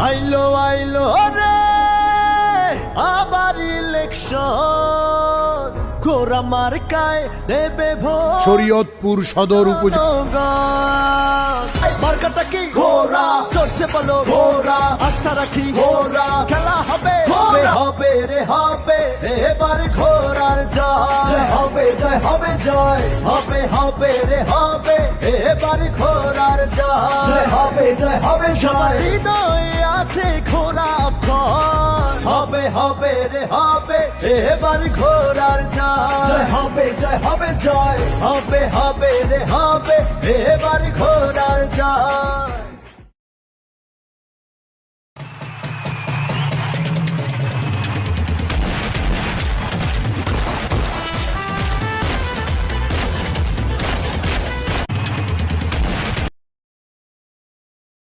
আইলো আইলো রে আবার ইলেকশন ঘোড়া মার্কায় দেবে ভোট শরীয়তপুর সদর উপজেলা মার্কাটা কি ঘোড়া চলছে বলো ঘোড়া আস্থা রাখি ঘোড়া খেলা হবে হবে হবে রে হবে এবার ঘোড়ার জয় হবে জয় হবে জয় হবে হবে রে হবে এবার ঘোড়ার জয় হবে জয় হবে জয় হৃদয়ে আছে ঘোড়া হবে হবে রে হবে এবার ঘোড়ার জয় হবে জয় হবে জয় হবে হবে রে হবে এবার ঘোড়ার জয়